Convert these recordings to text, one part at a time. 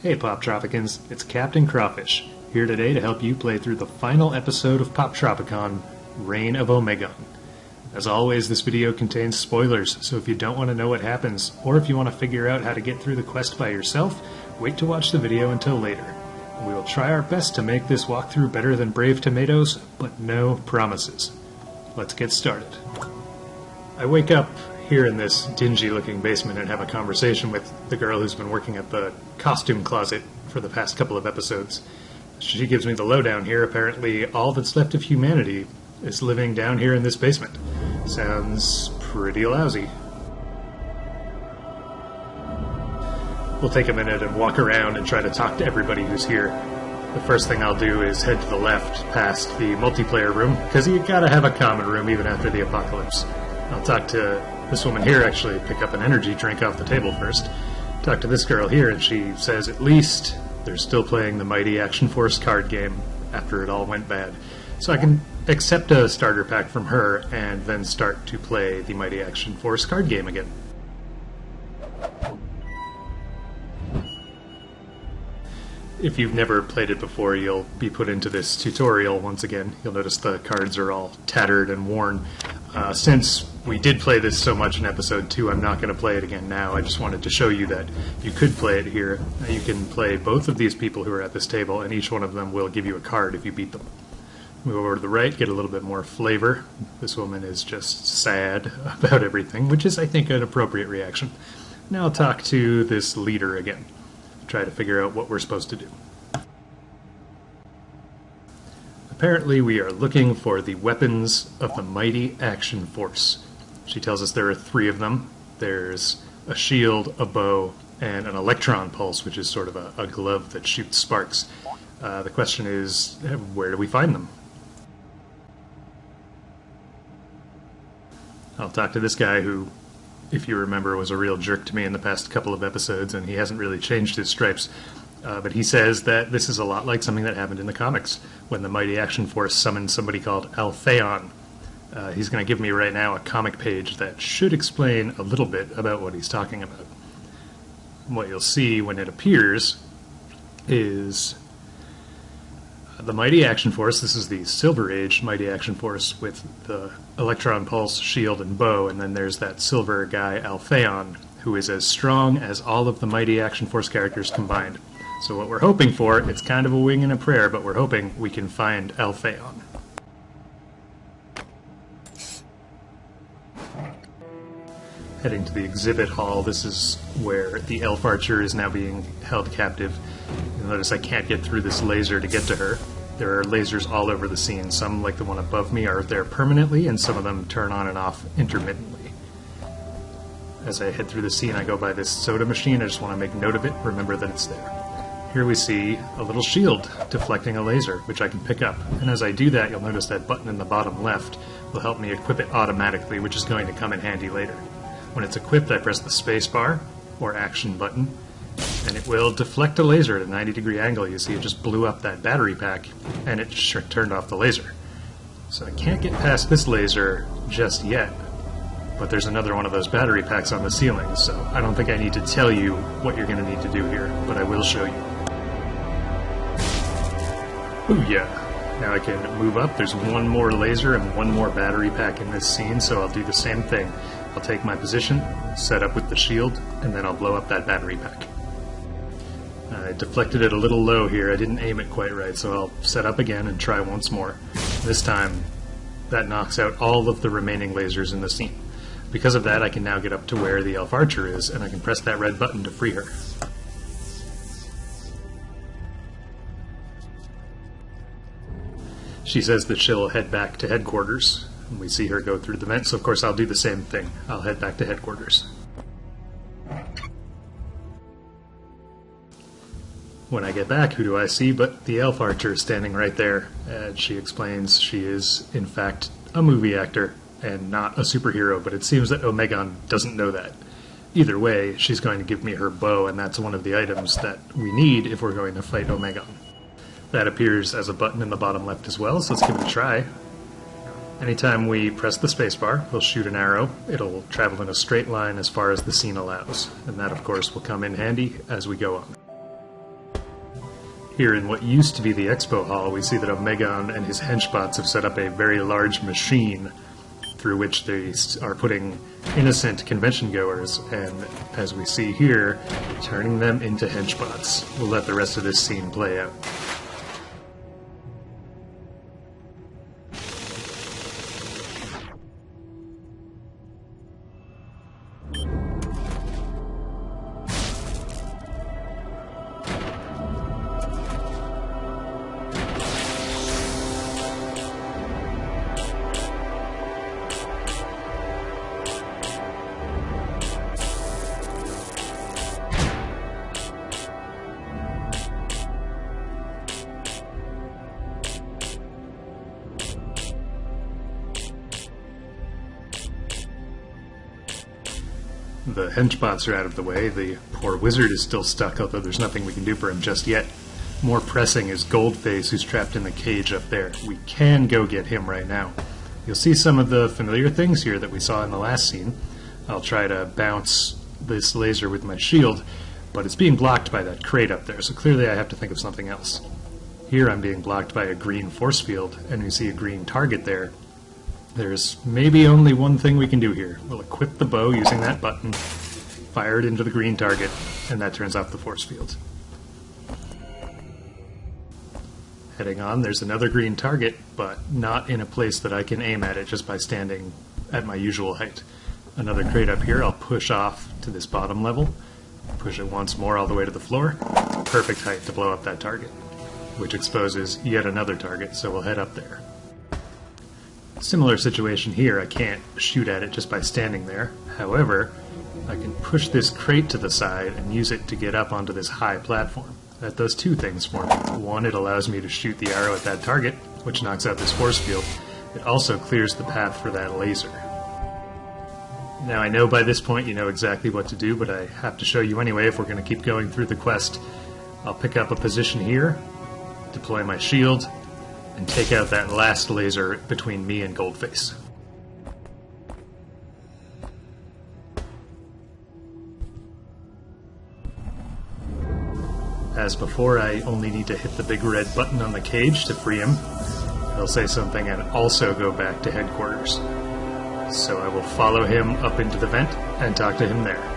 Hey Poptropicans, it's Captain Crawfish, here today to help you play through the final episode of Poptropicon, Reign of Omegon. As always, this video contains spoilers, so if you don't want to know what happens, or if you want to figure out how to get through the quest by yourself, wait to watch the video until later. We will try our best to make this walkthrough better than Brave Tomatoes, but no promises. Let's get started. I wake up here in this dingy-looking basement and have a conversation with the girl who's been working at the costume closet for the past couple of episodes. She gives me the lowdown here. Apparently, all that's left of humanity is living down here in this basement. Sounds pretty lousy. We'll take a minute and walk around and try to talk to everybody who's here. The first thing I'll do is head to the left past the multiplayer room, because you gotta have a common room even after the apocalypse. I'll talk to this woman here, actually pick up an energy drink off the table first. Talk to this girl here, and she says at least they're still playing the Mighty Action Force card game after it all went bad. So I can accept a starter pack from her and then start to play the Mighty Action Force card game again. If you've never played it before, you'll be put into this tutorial once again. You'll notice the cards are all tattered and worn. Since we did play this so much in episode 2, I'm not going to play it again now. I just wanted to show you that you could play it here. You can play both of these people who are at this table, and each one of them will give you a card if you beat them. Move over to the right, get a little bit more flavor. This woman is just sad about everything, which is, I think, an appropriate reaction. Now I'll talk to this leader again. Try to figure out what we're supposed to do. Apparently we are looking for the weapons of the Mighty Action Force. She tells us there are 3 of them. There's a shield, a bow, and an electron pulse, which is sort of a glove that shoots sparks. The question is, where do we find them? I'll talk to this guy who, if you remember, was a real jerk to me in the past couple of episodes, and he hasn't really changed his stripes. But he says that this is a lot like something that happened in the comics, when the Mighty Action Force summoned somebody called Alphaeon. He's going to give me right now a comic page that should explain a little bit about what he's talking about. What you'll see when it appears is the Mighty Action Force. This is the Silver Age Mighty Action Force with the electron pulse, shield, and bow, and then there's that silver guy, Alphaeon, who is as strong as all of the Mighty Action Force characters combined. So what we're hoping for, it's kind of a wing and a prayer, but we're hoping we can find Alphaeon. Heading to the exhibit hall, this is where the elf archer is now being held captive. You'll notice I can't get through this laser to get to her. There are lasers all over the scene. Some, like the one above me, are there permanently, and some of them turn on and off intermittently. As I head through the scene, I go by this soda machine. I just want to make note of it, remember that it's there. Here we see a little shield deflecting a laser, which I can pick up. And as I do that, you'll notice that button in the bottom left will help me equip it automatically, which is going to come in handy later. When it's equipped, I press the space bar, or action button, and it will deflect a laser at a 90-degree angle. You see it just blew up that battery pack, and it turned off the laser. So I can't get past this laser just yet, but there's another one of those battery packs on the ceiling, so I don't think I need to tell you what you're going to need to do here, but I will show you. Ooh, yeah. Now I can move up. There's one more laser and one more battery pack in this scene, so I'll do the same thing. I'll take my position, set up with the shield, and then I'll blow up that battery pack. I deflected it a little low here. I didn't aim it quite right, so I'll set up again and try once more. This time, that knocks out all of the remaining lasers in the scene. Because of that, I can now get up to where the elf archer is, and I can press that red button to free her. She says that she'll head back to headquarters. We see her go through the vent, so of course I'll do the same thing. I'll head back to headquarters. When I get back, who do I see but the elf archer standing right there? And she explains she is, in fact, a movie actor and not a superhero, but it seems that Omegon doesn't know that. Either way, she's going to give me her bow, and that's one of the items that we need if we're going to fight Omegon. That appears as a button in the bottom left as well, so let's give it a try. Anytime we press the spacebar, we'll shoot an arrow. It'll travel in a straight line as far as the scene allows, and that of course will come in handy as we go on. Here in what used to be the expo hall, we see that Omegon and his henchbots have set up a very large machine through which they are putting innocent convention goers, and as we see here, turning them into henchbots. We'll let the rest of this scene play out. The henchbots are out of the way. The poor wizard is still stuck, although there's nothing we can do for him just yet. More pressing is Goldface, who's trapped in the cage up there. We can go get him right now. You'll see some of the familiar things here that we saw in the last scene. I'll try to bounce this laser with my shield, but it's being blocked by that crate up there, so clearly I have to think of something else. Here I'm being blocked by a green force field, and we see a green target there. There's maybe only one thing we can do here. We'll equip the bow using that button, fire it into the green target, and that turns off the force field. Heading on, there's another green target, but not in a place that I can aim at it just by standing at my usual height. Another crate up here, I'll push off to this bottom level, push it once more all the way to the floor. Perfect height to blow up that target, which exposes yet another target, so we'll head up there. Similar situation here, I can't shoot at it just by standing there. However, I can push this crate to the side and use it to get up onto this high platform. That does two things for me. One, it allows me to shoot the arrow at that target, which knocks out this force field. It also clears the path for that laser. Now I know by this point you know exactly what to do, but I have to show you anyway if we're going to keep going through the quest. I'll pick up a position here, deploy my shield, and take out that last laser between me and Goldface. As before, I only need to hit the big red button on the cage to free him. He'll say something and also go back to headquarters. So I will follow him up into the vent and talk to him there.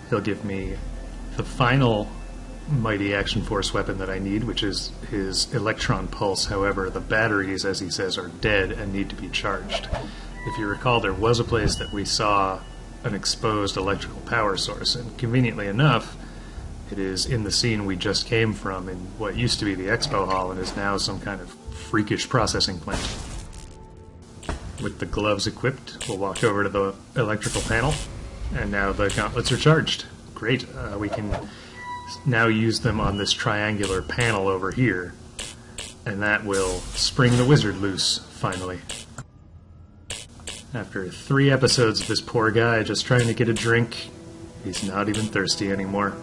He'll give me the final mighty action force weapon that I need, which is his electron pulse. However, the batteries, as he says, are dead and need to be charged. If you recall, there was a place that we saw an exposed electrical power source, and conveniently enough, it is in the scene we just came from in what used to be the expo hall and is now some kind of freakish processing plant. With the gloves equipped, we'll walk over to the electrical panel. And now the gauntlets are charged. Great. We can now use them on this triangular panel over here. And that will spring the wizard loose, finally. After 3 episodes of this poor guy just trying to get a drink, he's not even thirsty anymore.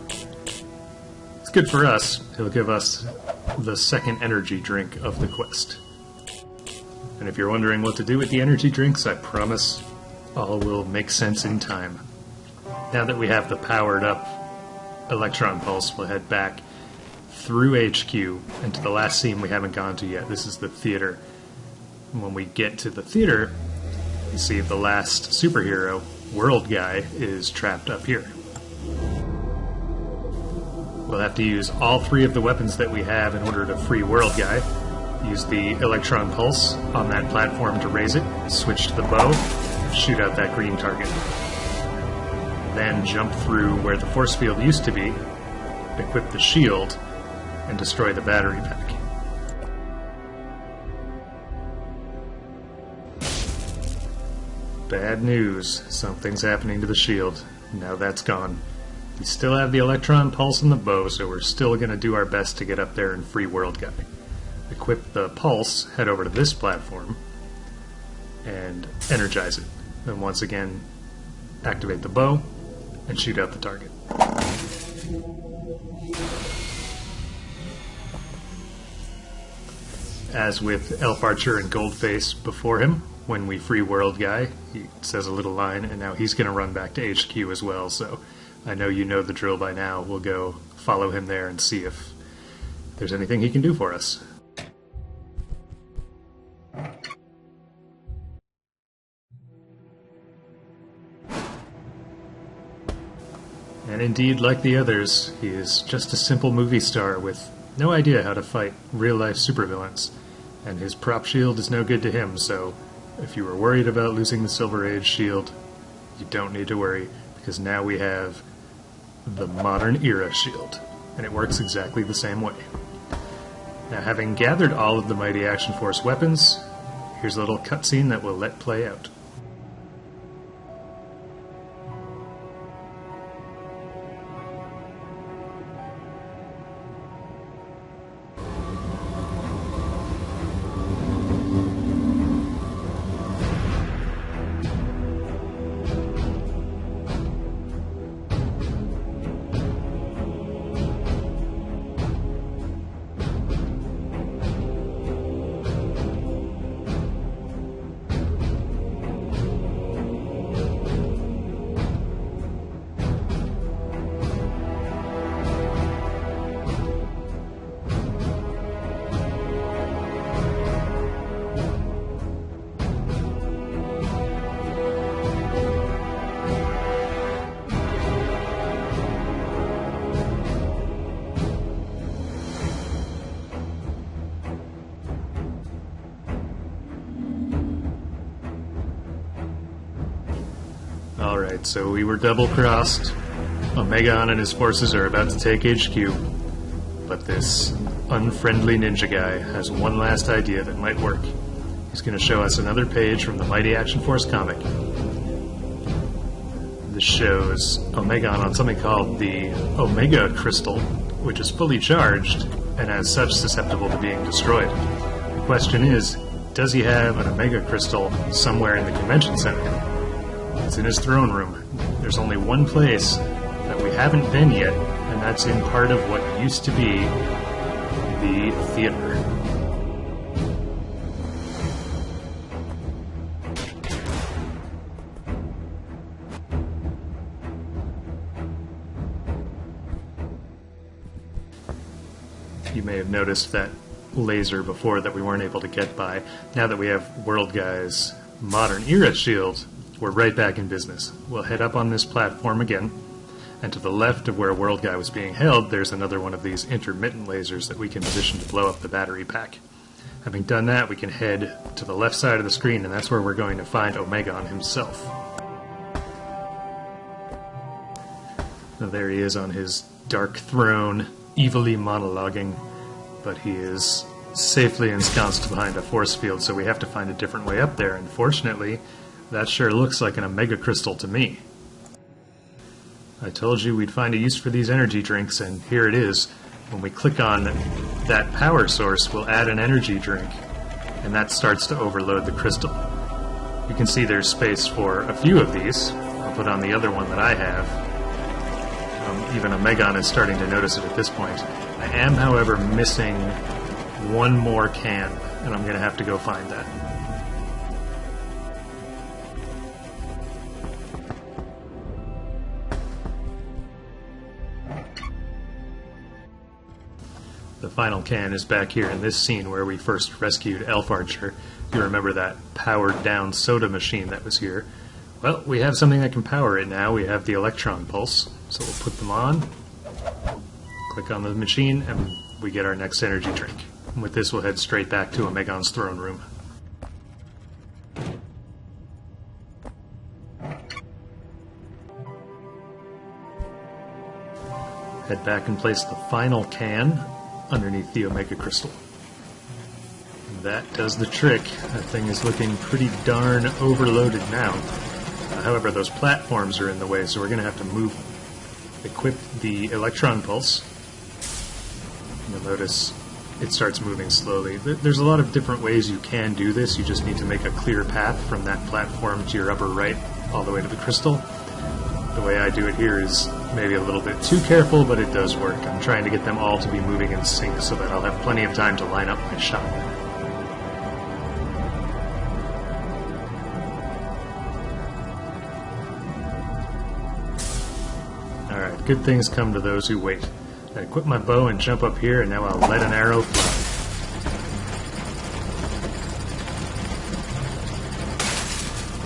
It's good for us. He'll give us the second energy drink of the quest. And if you're wondering what to do with the energy drinks, I promise all will make sense in time. Now that we have the powered up electron pulse, we'll head back through HQ and to the last scene we haven't gone to yet. This is the theater. When we get to the theater, you see the last superhero, World Guy, is trapped up here. We'll have to use all 3 of the weapons that we have in order to free World Guy. Use the electron pulse on that platform to raise it, switch to the bow, shoot out that green target. Then jump through where the force field used to be, equip the shield, and destroy the battery pack. Bad news. Something's happening to the shield. Now that's gone. We still have the electron pulse and the bow, so we're still going to do our best to get up there and free World Guy. Equip the pulse, head over to this platform, and energize it. Then once again, activate the bow, and shoot out the target. As with Elf Archer and Goldface before him, when we free World Guy. He says a little line, and now he's going to run back to HQ as well, so I know you know the drill by now. We'll go follow him there and see if there's anything he can do for us. And indeed, like the others, he is just a simple movie star with no idea how to fight real-life supervillains. And his prop shield is no good to him, so if you were worried about losing the Silver Age shield, you don't need to worry, because now we have the modern era shield, and it works exactly the same way. Now, having gathered all of the Mighty Action Force weapons, here's a little cutscene that we'll let play out. Alright, so we were double-crossed. Omegon and his forces are about to take HQ, but this unfriendly ninja guy has one last idea that might work. He's going to show us another page from the Mighty Action Force comic. This shows Omegon on something called the Omega Crystal, which is fully charged, and as such susceptible to being destroyed. The question is, does he have an Omega Crystal somewhere in the convention center? It's in his throne room. There's only one place that we haven't been yet, and that's in part of what used to be the theater. You may have noticed that laser before that we weren't able to get by. Now that we have World Guy's modern era shield, we're right back in business. We'll head up on this platform again, and to the left of where World Guy was being held, there's another one of these intermittent lasers that we can position to blow up the battery pack. Having done that, we can head to the left side of the screen, and that's where we're going to find Omegon himself. Now there he is on his dark throne, evilly monologuing, but he is safely ensconced behind a force field, so we have to find a different way up there, and fortunately, that sure looks like an Omega Crystal to me. I told you we'd find a use for these energy drinks, and here it is. When we click on that power source, we'll add an energy drink, and that starts to overload the crystal. You can see there's space for a few of these. I'll put on the other one that I have. Even Omegon is starting to notice it at this point. I am, however, missing one more can, and I'm going to have to go find that. The final can is back here in this scene where we first rescued Elf Archer. You remember that powered-down soda machine that was here. Well, we have something that can power it now. We have the electron pulse. So we'll put them on, click on the machine, and we get our next energy drink. And with this, we'll head straight back to Omegon's throne room. Head back and place the final can underneath the Omega Crystal. And that does the trick. That thing is looking pretty darn overloaded now. However, those platforms are in the way, so we're going to have to move them. Equip the electron pulse. You'll notice it starts moving slowly. There's a lot of different ways you can do this. You just need to make a clear path from that platform to your upper right all the way to the crystal. The way I do it here is maybe a little bit too careful, but it does work. I'm trying to get them all to be moving in sync so that I'll have plenty of time to line up my shot. good things come to those who wait. I equip my bow and jump up here, and now I'll let an arrow fly.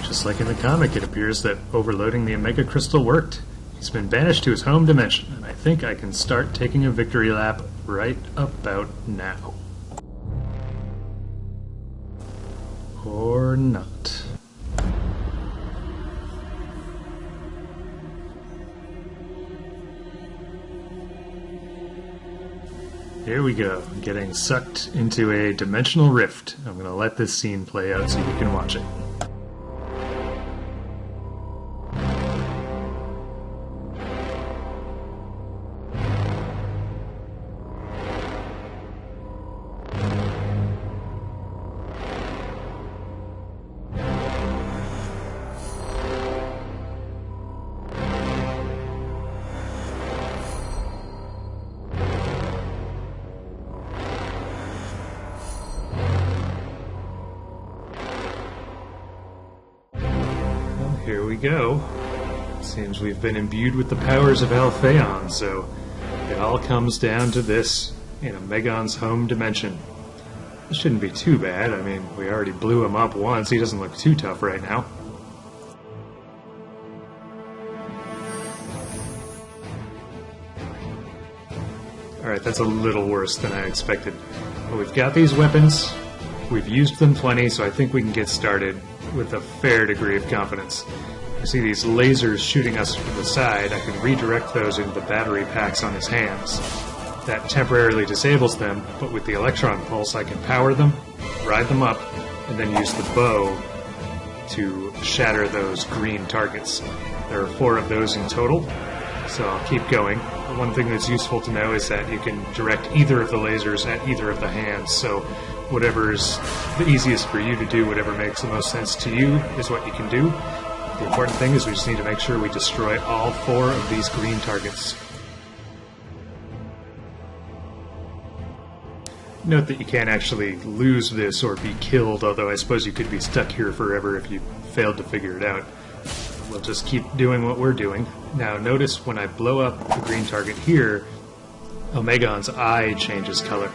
Just like in the comic, it appears that overloading the Omega Crystal worked. He's been banished to his home dimension, and I think I can start taking a victory lap right about now. Or not. Here we go, getting sucked into a dimensional rift. I'm going to let this scene play out so you can watch it. Here we go. Seems we've been imbued with the powers of Alphaeon, so it all comes down to this in Omegon's home dimension. This shouldn't be too bad. I mean, we already blew him up once. He doesn't look too tough right now. Alright, that's a little worse than I expected. But we've got these weapons. We've used them plenty, so I think we can get started with a fair degree of confidence. You see these lasers shooting us from the side. I can redirect those into the battery packs on his hands. That temporarily disables them, but with the electron pulse I can power them, ride them up, and then use the bow to shatter those green targets. There are 4 of those in total, so I'll keep going. One thing that's useful to know is that you can direct either of the lasers at either of the hands, so whatever's the easiest for you to do, whatever makes the most sense to you, is what you can do. The important thing is we just need to make sure we destroy all 4 of these green targets. Note that you can't actually lose this or be killed, although I suppose you could be stuck here forever if you failed to figure it out. We'll just keep doing what we're doing. Now notice when I blow up the green target here, Omegon's eye changes color.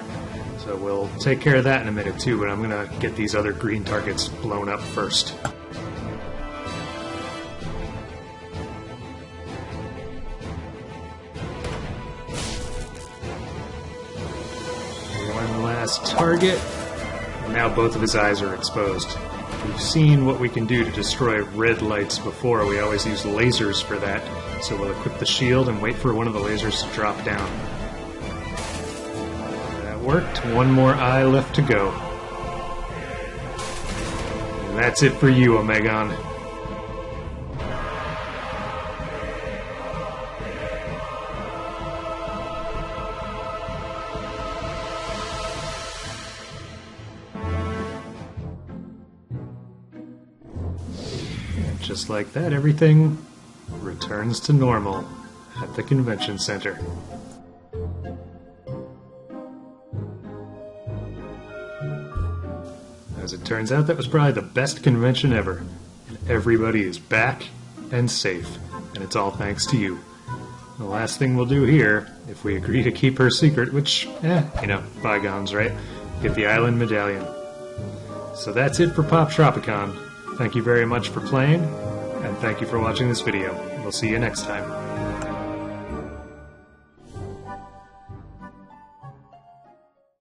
So we'll take care of that in a minute too, but I'm going to get these other green targets blown up first. One last target. Now both of his eyes are exposed. We've seen what we can do to destroy red lights before. We always use lasers for that. So we'll equip the shield and wait for one of the lasers to drop down. Worked. One more eye left to go. And that's it for you, Omegon. And just like that, everything returns to normal at the convention center. As it turns out, that was probably the best convention ever. And everybody is back and safe. And it's all thanks to you. The last thing we'll do here, if we agree to keep her secret, which, bygones, right? Get the island medallion. So that's it for Poptropicon. Thank you very much for playing, and thank you for watching this video. We'll see you next time.